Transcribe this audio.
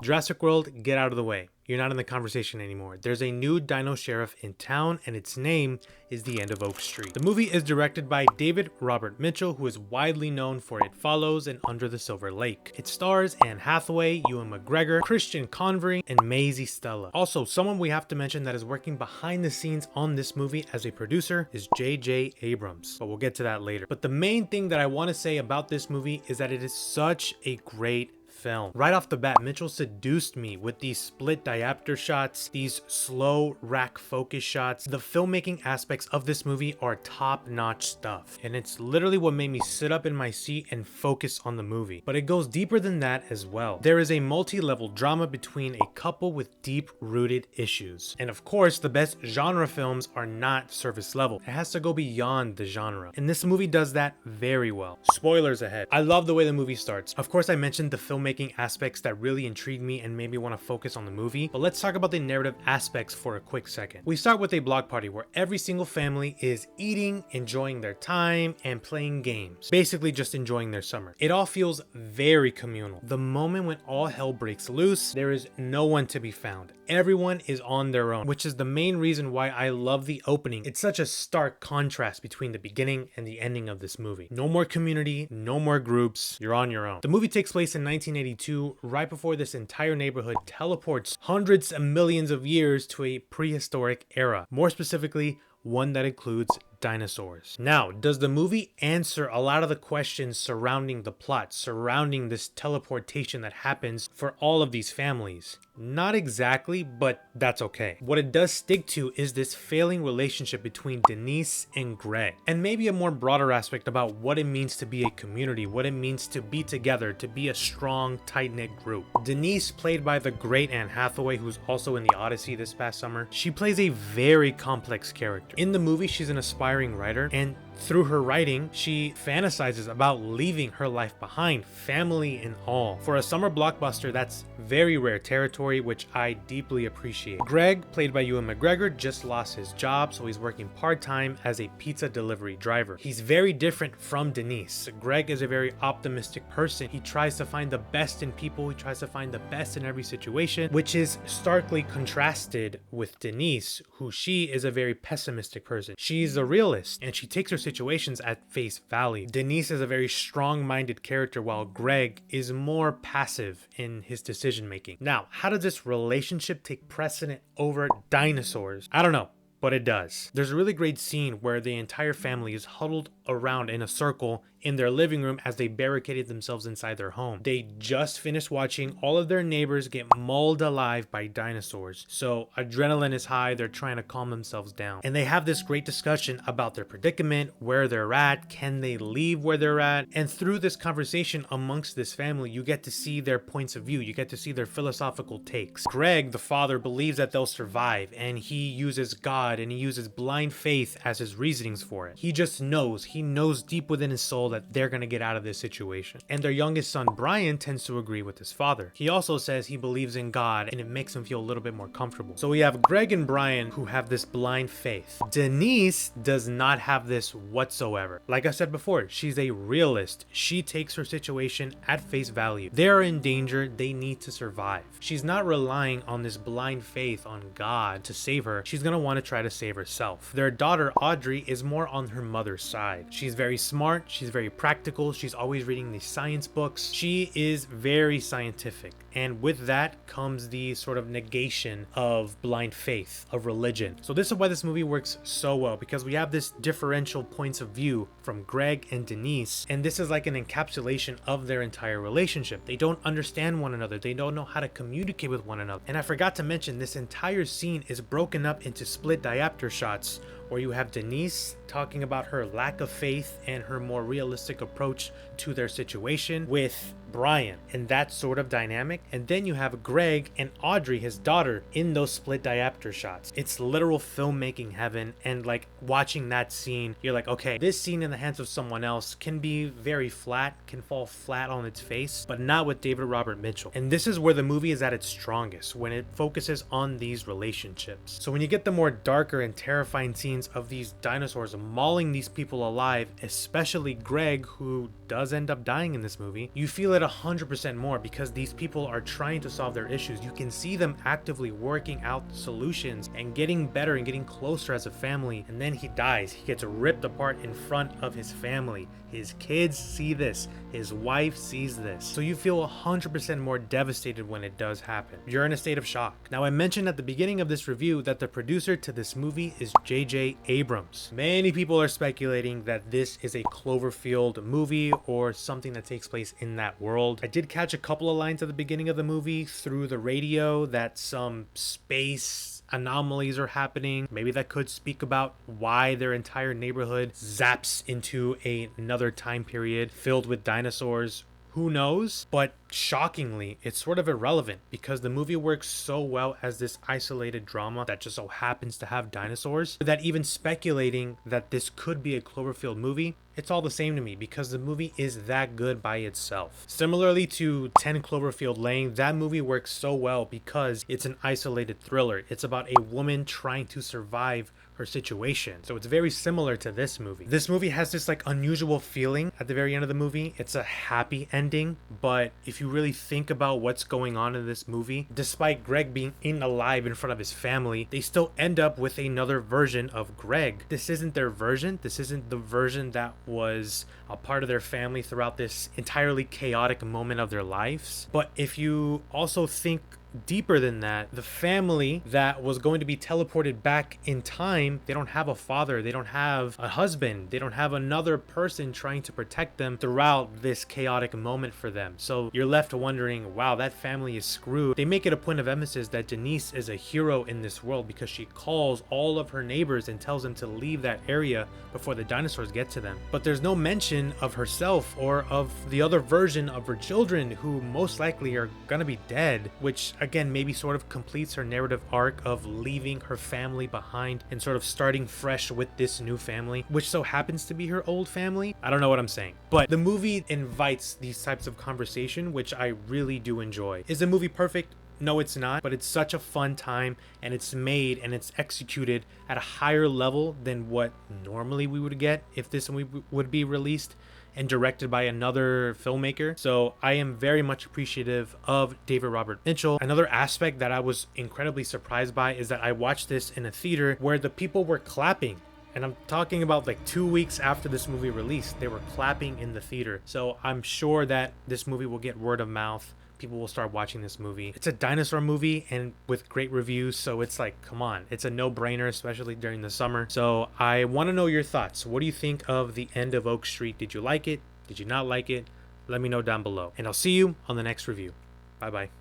Jurassic World, get out of the way. You're not in the conversation anymore. There's a new dino sheriff in town, and its name is The End of Oak Street. The movie is directed by David Robert Mitchell, who is widely known for It Follows and Under the Silver Lake. It stars Anne Hathaway, Ewan McGregor, Christian Convery, and Maisie Stella. Also, someone we have to mention that is working behind the scenes on this movie as a producer is J.J. Abrams, but we'll get to that later. But the main thing that I want to say about this movie is that it is such a great film. Right off the bat, Mitchell seduced me with these split diopter shots, these slow rack focus shots. The filmmaking aspects of this movie are top-notch stuff, and it's literally what made me sit up in my seat and focus on the movie. But it goes deeper than that as well. There is a multi-level drama between a couple with deep-rooted issues. And of course, the best genre films are not surface level. It has to go beyond the genre. And this movie does that very well. Spoilers ahead. I love the way the movie starts. Of course, I mentioned the filmmaking aspects that really intrigued me and made me want to focus on the movie, but let's talk about the narrative aspects for a quick second. We start with a block party where every single family is eating, enjoying their time, and playing games. Basically just enjoying their summer. It all feels very communal. The moment when all hell breaks loose, there is no one to be found. Everyone is on their own, which is the main reason why I love the opening. It's such a stark contrast between the beginning and the ending of this movie. No more community, no more groups, you're on your own. The movie takes place in 1982, right before this entire neighborhood teleports hundreds of millions of years to a prehistoric era. More specifically, one that includes dinosaurs. Now, does the movie answer a lot of the questions surrounding the plot, surrounding this teleportation that happens for all of these families? Not exactly, but that's okay. What it does stick to is this failing relationship between Denise and Greg, and maybe a more broader aspect about what it means to be a community, what it means to be together, to be a strong, tight-knit group. Denise, played by the great Anne Hathaway, who's also in The Odyssey this past summer, she plays a very complex character. In the movie, she's an aspiring writer, and through her writing, she fantasizes about leaving her life behind, family and all. For a summer blockbuster, that's very rare territory, which I deeply appreciate. Greg, played by Ewan McGregor, just lost his job, so he's working part-time as a pizza delivery driver. He's very different from Denise. Greg is a very optimistic person. He tries to find the best in people. He tries to find the best in every situation, which is starkly contrasted with Denise, who she is a very pessimistic person. She's a realist, and she takes her situations at face value. Denise is a very strong-minded character, while Greg is more passive in his decision making. Now, how does this relationship take precedent over dinosaurs? I don't know, but it does. There's a really great scene where the entire family is huddled around in a circle in their living room as they barricaded themselves inside their home. They just finished watching all of their neighbors get mauled alive by dinosaurs. So adrenaline is high, they're trying to calm themselves down. And they have this great discussion about their predicament, where they're at, can they leave where they're at? And through this conversation amongst this family, you get to see their points of view, you get to see their philosophical takes. Greg, the father, believes that they'll survive, and he uses God and he uses blind faith as his reasonings for it. He just knows, he knows deep within his soul that they're gonna get out of this situation. And their youngest son, Brian, tends to agree with his father. He also says he believes in God, and it makes him feel a little bit more comfortable. So we have Greg and Brian who have this blind faith. Denise does not have this whatsoever. Like I said before, she's a realist. She takes her situation at face value. They are in danger, they need to survive. She's not relying on this blind faith on God to save her. She's gonna want to try to save herself. Their daughter, Audrey, is more on her mother's side. She's very smart, she's very practical, she's always reading these science books. She is very scientific, and with that comes the sort of negation of blind faith, of religion. So this is why this movie works so well, because we have this differential points of view from Greg and Denise, and this is like an encapsulation of their entire relationship. They don't understand one another, they don't know how to communicate with one another. And I forgot to mention, this entire scene is broken up into split diopter shots, where you have Denise talking about her lack of faith and her more realistic approach to their situation with Brian, and that sort of dynamic. And then you have Greg and Audrey, his daughter, in those split diopter shots. It's literal filmmaking heaven, and like watching that scene, you're like, okay, this scene in the hands of someone else can be very flat, can fall flat on its face, but not with David Robert Mitchell. And this is where the movie is at its strongest, when it focuses on these relationships. So when you get the more darker and terrifying scenes of these dinosaurs mauling these people alive, especially Greg, who does end up dying in this movie, you feel it 100% more because these people are trying to solve their issues. You can see them actively working out solutions and getting better and getting closer as a family. And then he dies. He gets ripped apart in front of his family. His kids see this. His wife sees this. So you feel 100% more devastated when it does happen. You're in a state of shock. Now, I mentioned at the beginning of this review that the producer to this movie is J.J. Abrams. Many people are speculating that this is a Cloverfield movie or something that takes place in that world. I did catch a couple of lines at the beginning of the movie through the radio that some space anomalies are happening. Maybe that could speak about why their entire neighborhood zaps into another time period filled with dinosaurs. Who knows? But shockingly, it's sort of irrelevant because the movie works so well as this isolated drama that just so happens to have dinosaurs that even speculating that this could be a Cloverfield movie, it's all the same to me because the movie is that good by itself. Similarly to 10 Cloverfield Lane, that movie works so well because it's an isolated thriller. It's about a woman trying to survive her situation. So it's very similar to this movie. This movie has this like unusual feeling at the very end of the movie. It's a happy ending, but if you really think about what's going on in this movie, despite Greg being alive in front of his family, they still end up with another version of Greg. This isn't their version. This isn't the version that was a part of their family throughout this entirely chaotic moment of their lives. But if you also think deeper than that, the family that was going to be teleported back in time, they don't have a father, they don't have a husband, they don't have another person trying to protect them throughout this chaotic moment for them. So you're left wondering, wow, that family is screwed. They make it a point of emphasis that Denise is a hero in this world because she calls all of her neighbors and tells them to leave that area before the dinosaurs get to them. But there's no mention of herself or of the other version of her children who most likely are gonna be dead, which again maybe sort of completes her narrative arc of leaving her family behind and sort of starting fresh with this new family, which so happens to be her old family. I don't know what I'm saying, but the movie invites these types of conversation, which I really do enjoy. Is the movie perfect? No, it's not, but it's such a fun time and it's made and it's executed at a higher level than what normally we would get if this movie would be released and directed by another filmmaker. So I am very much appreciative of David Robert Mitchell. Another aspect that I was incredibly surprised by is that I watched this in a theater where the people were clapping. And I'm talking about like 2 weeks after this movie released, they were clapping in the theater. So I'm sure that this movie will get word of mouth. People will start watching this movie. It's a dinosaur movie and with great reviews, so it's like, come on, it's a no-brainer, especially during the summer. So I want to know your thoughts. What do you think of The End of Oak Street? Did you like it? Did you not like it? Let me know down below. And I'll see you on the next review. Bye-bye.